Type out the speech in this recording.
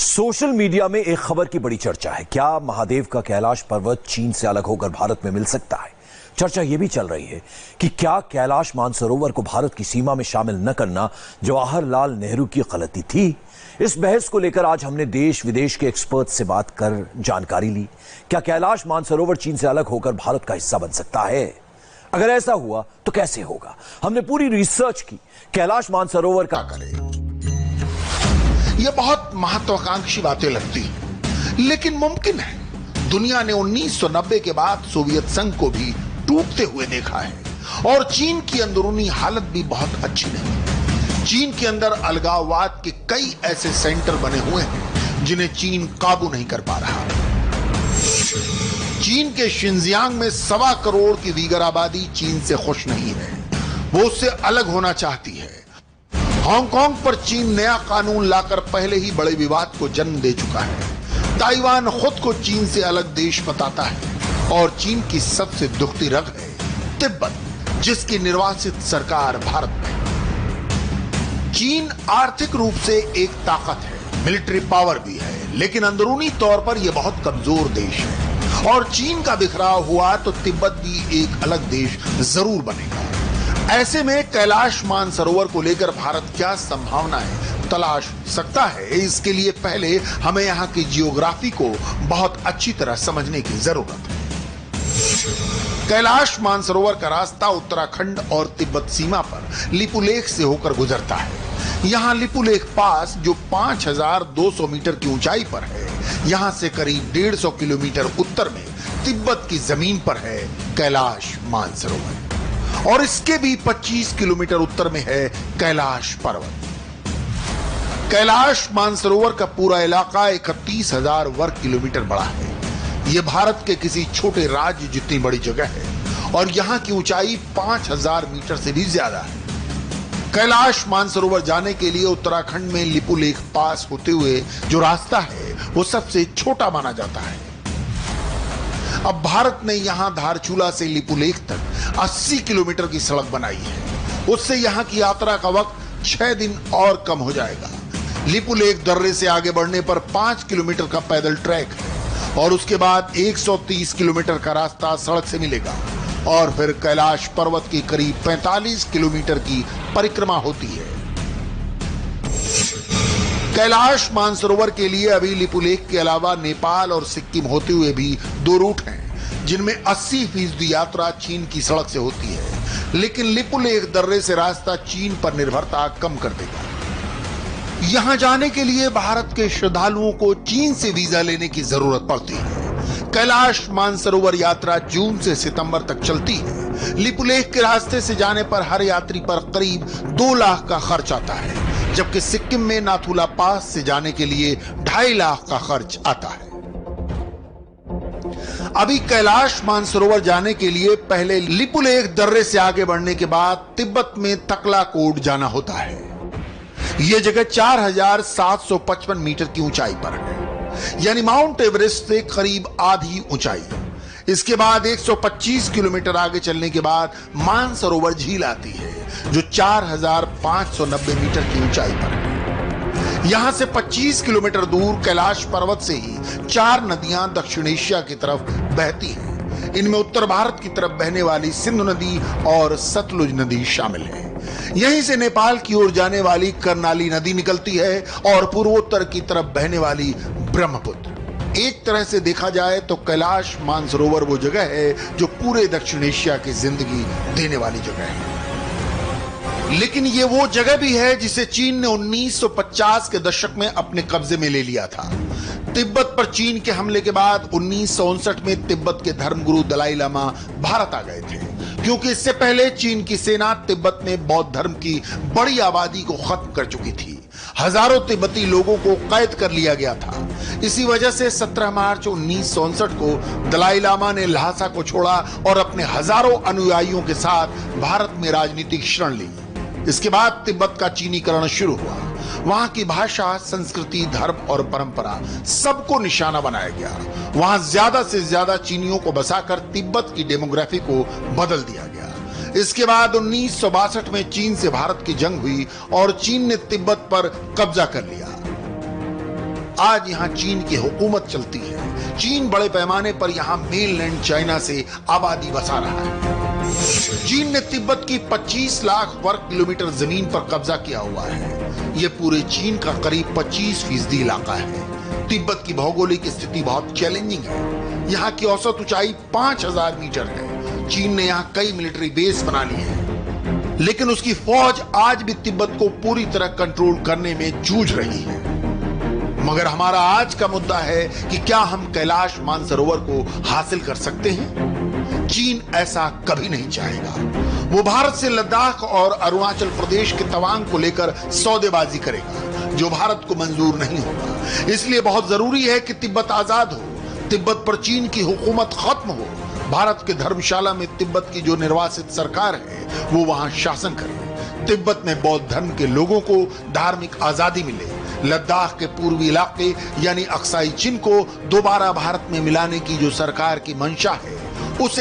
Social media में एक खबर की बड़ी चर्चा है। क्या महादेव का कैलाश पर्वत चीन से अलग होकर भारत में मिल सकता है? चर्चा यह भी चल रही है कि क्या कैलाश मानसरोवर को भारत की सीमा में शामिल न करना जवाहरलाल नेहरू की गलती थी? इस बहस को लेकर आज हमने देश विदेश के एक्सपर्ट से बात कर जानकारी ली। क्या कैलाश मानसरोवर चीन से अलग होकर भारत का हिस्सा बन सकता है? अगर ऐसा हुआ तो कैसे होगा? हमने पूरी रिसर्च की। कैलाश मानसरोवर का ये बहुत महत्वाकांक्षी बातें लगती, लेकिन मुमकिन है। दुनिया ने 1990 के बाद सोवियत संघ को भी टूटते हुए देखा है और चीन की अंदरूनी हालत भी बहुत अच्छी नहीं। चीन के अंदर अलगाववाद के कई ऐसे सेंटर बने हुए हैं जिन्हें चीन काबू नहीं कर पा रहा। चीन के शिनजियांग में 1.25 करोड़ की वीगर आबादी चीन से खुश नहीं है, वो उससे अलग होना चाहती है। हांगकांग पर चीन नया कानून लाकर पहले ही बड़े विवाद को जन्म दे चुका है। ताइवान खुद को चीन से अलग देश बताता है और चीन की सबसे दुखती रग है तिब्बत, जिसकी निर्वासित सरकार भारत में। चीन आर्थिक रूप से एक ताकत है, मिलिट्री पावर भी है, लेकिन अंदरूनी तौर पर यह बहुत कमजोर देश है और चीन का बिखराव हुआ तो तिब्बत भी एक अलग देश जरूर बनेगा। ऐसे में कैलाश मानसरोवर को लेकर भारत क्या संभावनाएं तलाश सकता है, इसके लिए पहले हमें यहाँ की जियोग्राफी को बहुत अच्छी तरह समझने की जरूरत है। कैलाश मानसरोवर का रास्ता उत्तराखंड और तिब्बत सीमा पर लिपुलेख से होकर गुजरता है। यहाँ लिपुलेख पास जो 5200 मीटर की ऊंचाई पर है, यहाँ से करीब 150 किलोमीटर उत्तर में तिब्बत की जमीन पर है कैलाश मानसरोवर और इसके भी 25 किलोमीटर उत्तर में है कैलाश पर्वत। कैलाश मानसरोवर का पूरा इलाका 31,000 वर्ग किलोमीटर बड़ा है। यह भारत के किसी छोटे राज्य जितनी बड़ी जगह है और यहाँ की ऊंचाई 5,000 मीटर से भी ज्यादा है। कैलाश मानसरोवर जाने के लिए उत्तराखंड में लिपुलेख पास होते हुए जो रास्ता है वो सबसे छोटा माना जाता है। अब भारत ने यहां धारचूला से लिपुलेख तक 80 किलोमीटर की सड़क बनाई है। उससे यहां की यात्रा का वक्त 6 दिन और कम हो जाएगा। लिपुलेख दर्रे से आगे बढ़ने पर 5 किलोमीटर का पैदल ट्रैक है और उसके बाद 130 किलोमीटर का रास्ता सड़क से मिलेगा और फिर कैलाश पर्वत की करीब 45 किलोमीटर की परिक्रमा होती है। कैलाश मानसरोवर के लिए अभी लिपुलेख के अलावा नेपाल और सिक्किम होते हुए भी 2 रूट हैं, जिनमें 80% यात्रा चीन की सड़क से होती है, लेकिन लिपुलेख दर्रे से रास्ता चीन पर निर्भरता कम कर देगा। यहां जाने के लिए भारत के श्रद्धालुओं को चीन से वीजा लेने की जरूरत पड़ती है। कैलाश मानसरोवर यात्रा जून से सितंबर तक चलती है। लिपुलेख के रास्ते से जाने पर हर यात्री पर करीब 2 लाख का खर्च आता है, जबकि सिक्किम में नाथुला पास से जाने के लिए 2.5 लाख का खर्च आता है। अभी कैलाश मानसरोवर जाने के लिए पहले लिपुलेख दर्रे से आगे बढ़ने के बाद तिब्बत में तकलाकोट जाना होता है। यह जगह 4,755 मीटर की ऊंचाई पर है, यानी माउंट एवरेस्ट से करीब आधी ऊंचाई। इसके बाद 125 किलोमीटर आगे चलने के बाद मानसरोवर झील आती है, जो 4,590 मीटर की ऊंचाई पर है। यहां से 25 किलोमीटर दूर कैलाश पर्वत से ही 4 नदियां दक्षिण एशिया की तरफ बहती हैं। इनमें उत्तर भारत की तरफ बहने वाली सिंधु नदी और सतलुज नदी शामिल है। यहीं से नेपाल की ओर जाने वाली कर्णाली नदी निकलती है और पूर्वोत्तर की तरफ बहने वाली ब्रह्मपुत्र। एक तरह से देखा जाए तो कैलाश मानसरोवर वो जगह है जो पूरे दक्षिण एशिया की जिंदगी देने वाली जगह है। लेकिन ये वो जगह भी है जिसे चीन ने 1950 के दशक में अपने कब्जे में ले लिया था। तिब्बत पर चीन के हमले के बाद 1959 में तिब्बत के धर्मगुरु दलाई लामा भारत आ गए थे, क्योंकि इससे पहले चीन की सेना तिब्बत में बौद्ध धर्म की बड़ी आबादी को खत्म कर चुकी थी। हजारों तिब्बती लोगों को कैद कर लिया गया था। इसी वजह से 17 मार्च 1959 को दलाई लामा ने ल्हासा को छोड़ा और अपने हजारों अनुयायियों के साथ भारत में राजनीतिक शरण ली। इसके बाद तिब्बत का चीनीकरण शुरू हुआ। वहां की भाषा, संस्कृति, धर्म और परंपरा सबको निशाना बनाया गया। वहां ज्यादा से ज्यादा चीनियों को बसाकर तिब्बत की डेमोग्राफी को बदल दिया गया। इसके बाद 1962 में चीन से भारत की जंग हुई और चीन ने तिब्बत पर कब्जा कर लिया। आज यहाँ चीन की हुकूमत चलती है। चीन बड़े पैमाने पर यहाँ मेनलैंड चाइना से आबादी बसा रहा है। चीन ने तिब्बत की 25 लाख वर्ग किलोमीटर जमीन पर कब्जा किया हुआ है। ये पूरे चीन का करीब 25% इलाका है। तिब्बत की भौगोलिक स्थिति बहुत चैलेंजिंग है। यहाँ की औसत ऊंचाई 5000 मीटर है। चीन ने यहाँ कई मिलिट्री बेस बना लिए हैं, लेकिन उसकी फौज आज भी तिब्बत को पूरी तरह कंट्रोल करने में जूझ रही है। मगर हमारा आज का मुद्दा है कि क्या हम कैलाश मानसरोवर को हासिल कर सकते हैं? चीन ऐसा कभी नहीं चाहेगा। वो भारत से लद्दाख और अरुणाचल प्रदेश के तवांग को लेकर सौदेबाजी करेगा, जो भारत को मंजूर नहीं होगा। इसलिए बहुत जरूरी है कि तिब्बत आजाद हो, तिब्बत पर चीन की हुकूमत खत्म हो। भारत के धर्मशाला में तिब्बत की जो निर्वासित सरकार है वो वहां शासन करे। तिब्बत में बौद्ध धर्म के लोगों को धार्मिक आजादी मिले। लद्दाख के पूर्वी इलाके यानी अक्साई चीन को दोबारा भारत में मिलाने की जो सरकार की मंशा है उसे